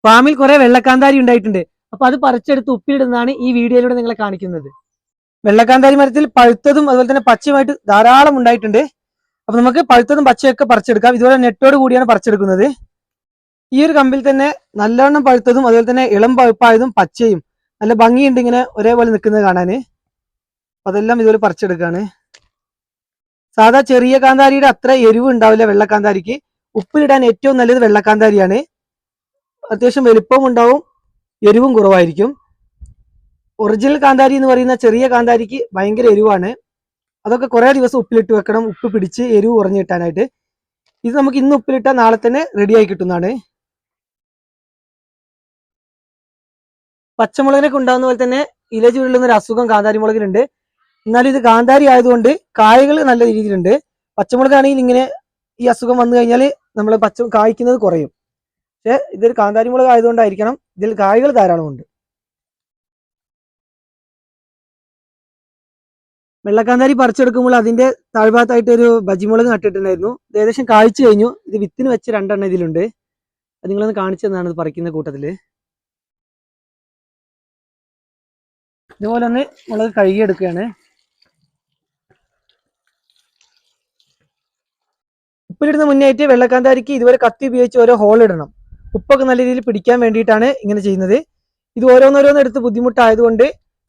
ഫാമിൽ കുറെ വെള്ളക്കാന്താരി ഉണ്ടായിട്ടുണ്ട്. അപ്പൊ അത് പറിച്ചെടുത്ത് ഉപ്പിലിടുന്നതാണ് ഈ വീഡിയോയിലൂടെ നിങ്ങളെ കാണിക്കുന്നത്. വെള്ളക്കാന്താരി മരത്തിൽ പഴുത്തതും അതുപോലെ തന്നെ പച്ചയുമായിട്ട് ധാരാളം ഉണ്ടായിട്ടുണ്ട്. അപ്പൊ നമുക്ക് പഴുത്തതും പച്ചയൊക്കെ പറിച്ചെടുക്കാം. ഇതുപോലെ നെറ്റോട് കൂടിയാണ് പറിച്ചെടുക്കുന്നത്. ഈ ഒരു കമ്പിൽ തന്നെ നല്ലവണ്ണം പഴുത്തതും അതുപോലെ തന്നെ ഇളം പഴുപ്പായതും പച്ചയും നല്ല ഭംഗിയുണ്ട് ഇങ്ങനെ ഒരേപോലെ നിൽക്കുന്നത് കാണാന്. അതെല്ലാം ഇതുപോലെ പറിച്ചെടുക്കാണ്. സാധാ ചെറിയ കാന്താരിയുടെ അത്ര എരിവ് ഉണ്ടാവില്ല വെള്ളക്കാന്താരിക്ക്. ഉപ്പിലിടാൻ ഏറ്റവും നല്ലത് വെള്ളക്കാന്താരിയാണ്. അത്യാവശ്യം വലുപ്പവും ഉണ്ടാവും, എരിവും കുറവായിരിക്കും. ഒറിജിനൽ കാന്താരി എന്ന് പറയുന്ന ചെറിയ കാന്താരിക്ക് ഭയങ്കര എരിവാണ്. അതൊക്കെ കുറെ ദിവസം ഉപ്പിലിട്ട് വെക്കണം, ഉപ്പ് പിടിച്ച് എരിവ് കുറഞ്ഞു കിട്ടാനായിട്ട്. ഇത് നമുക്ക് ഇന്ന് ഉപ്പിലിട്ടാൽ നാളെ തന്നെ റെഡിയായി കിട്ടുന്നതാണ്. പച്ചമുളകിനൊക്കെ ഉണ്ടാകുന്ന പോലെ തന്നെ ഇല ചുരുളുന്ന ഒരു അസുഖം കാന്താരി മുളകിനുണ്ട്. എന്നാലും ഇത് കാന്താരി ആയതുകൊണ്ട് കായകൾ നല്ല രീതിയിലുണ്ട്. പച്ചമുളകാണെങ്കിൽ ഇങ്ങനെ ഈ അസുഖം വന്നു കഴിഞ്ഞാൽ നമ്മൾ കായ്ക്കുന്നത് കുറയും. പക്ഷെ ഇതൊരു കാന്താരി മുളക് ആയതുകൊണ്ടായിരിക്കണം ഇതിൽ കായകൾ ധാരാളമുണ്ട്. വെള്ളക്കാന്താരി പറിച്ചെടുക്കുമ്പോൾ അതിന്റെ താഴ്ഭാഗത്തായിട്ട് ഒരു ബജിമുളക് നട്ടിട്ടുണ്ടായിരുന്നു. ഇത് ഏകദേശം കായ്ച്ചു കഴിഞ്ഞു. ഇത് വിത്തിന് വെച്ച് 2 എണ്ണം ഇതിലുണ്ട്. അത് നിങ്ങളൊന്ന് കാണിച്ചു തന്നാണ് ഇത് പറിക്കുന്ന കൂട്ടത്തില്. ഇതുപോലെ ഒന്ന് മുളക് കഴുകിയെടുക്കുകയാണ്. ഉപ്പിലിടുന്ന മുന്നേറ്റ് വെള്ളക്കാന്താരിക്ക് ഇതുപോലെ കത്തി ഉപയോഗിച്ച് ഓരോ ഹോൾ ഇടണം. ഉപ്പൊക്കെ നല്ല രീതിയിൽ പിടിക്കാൻ വേണ്ടിയിട്ടാണ് ഇങ്ങനെ ചെയ്യുന്നത്. ഇത് ഓരോന്നോരോന്ന് എടുത്ത് ബുദ്ധിമുട്ടായതുകൊണ്ട്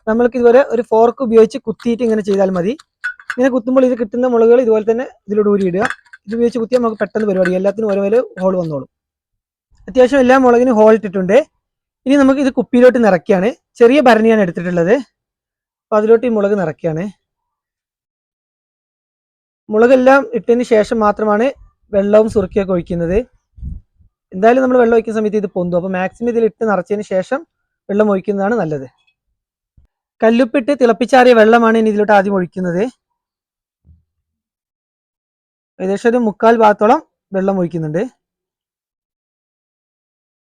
നമ്മൾക്ക് ഇതുപോലെ ഒരു ഫോർക്ക് ഉപയോഗിച്ച് കുത്തിയിട്ട് ഇങ്ങനെ ചെയ്താൽ മതി. ഇങ്ങനെ കുത്തുമ്പോൾ ഇത് കിട്ടുന്ന മുളകുകൾ ഇതുപോലെ തന്നെ ഇതിലൂടെ ഊരിയിടുക. ഇത് ഉപയോഗിച്ച് കുത്തിയാൽ നമുക്ക് പെട്ടെന്ന് പരിപാടി, എല്ലാത്തിനും ഓരോ ഹോൾ വന്നോളും. അത്യാവശ്യം എല്ലാ മുളകിനും ഹോൾ ഇട്ടിട്ടുണ്ട്. ഇനി നമുക്ക് ഇത് കുപ്പിയിലോട്ട് നിറയ്ക്കുകയാണ്. ചെറിയ ഭരണിയാണ് എടുത്തിട്ടുള്ളത്. അപ്പൊ അതിലോട്ട് ഈ മുളക് നിറയ്ക്കുകയാണ്. മുളകെല്ലാം ഇട്ടതിന് ശേഷം മാത്രമാണ് വെള്ളവും സുറുക്കിയൊക്കെ ഒഴിക്കുന്നത്. എന്തായാലും നമ്മൾ വെള്ളം ഒഴിക്കുന്ന സമയത്ത് ഇത് പൊന്തും. അപ്പോൾ മാക്സിമം ഇതിൽ ഇട്ട് നിറച്ചതിന് ശേഷം വെള്ളം ഒഴിക്കുന്നതാണ് നല്ലത്. കല്ലുപ്പിട്ട് തിളപ്പിച്ചാറിയ വെള്ളമാണ് ഇനി ഇതിലോട്ട് ആദ്യം ഒഴിക്കുന്നത്. ഏകദേശം ഒരു 3/4 ഭാഗത്തോളം വെള്ളം ഒഴിക്കുന്നുണ്ട്.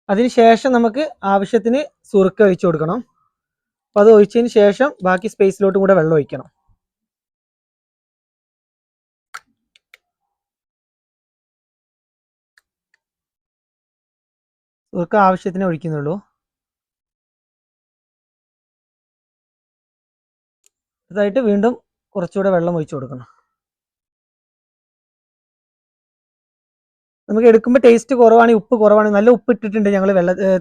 അതിനുശേഷം നമുക്ക് ആവശ്യത്തിന് സുറുക്ക ഒഴിച്ചു കൊടുക്കണം. അപ്പോൾ അത് ഒഴിച്ചതിന് ശേഷം ബാക്കി സ്പേസിലോട്ടും കൂടെ വെള്ളം ഒഴിക്കണം. സുറുക്ക ആവശ്യത്തിന് ഒഴിക്കുന്നുള്ളൂ. അതായിട്ട് വീണ്ടും കുറച്ചുകൂടെ വെള്ളം ഒഴിച്ചു കൊടുക്കണം. നമുക്ക് എടുക്കുമ്പോൾ ടേസ്റ്റ് കുറവാണെങ്കിൽ, ഉപ്പ് കുറവാണെങ്കിൽ, നല്ല ഉപ്പ് ഇട്ടിട്ടുണ്ട് ഞങ്ങൾ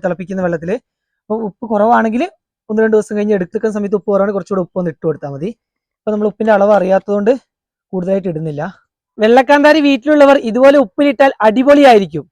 തിളപ്പിക്കുന്ന വെള്ളത്തിൽ. അപ്പോൾ ഉപ്പ് കുറവാണെങ്കിൽ 1-2 ദിവസം കഴിഞ്ഞ് എടുക്കുന്ന സമയത്ത് ഉപ്പ് കുറവാണെങ്കിൽ കുറച്ചുകൂടെ ഉപ്പ് ഒന്ന് ഇട്ട് കൊടുത്താൽ മതി. അപ്പോൾ നമ്മൾ ഉപ്പിന്റെ അളവ് അറിയാത്തതുകൊണ്ട് കൂടുതലായിട്ട് ഇടുന്നില്ല. വെള്ളക്കാന്താരി വീട്ടിലുള്ളവർ ഇതുപോലെ ഉപ്പിലിട്ടാൽ അടിപൊളിയായിരിക്കും.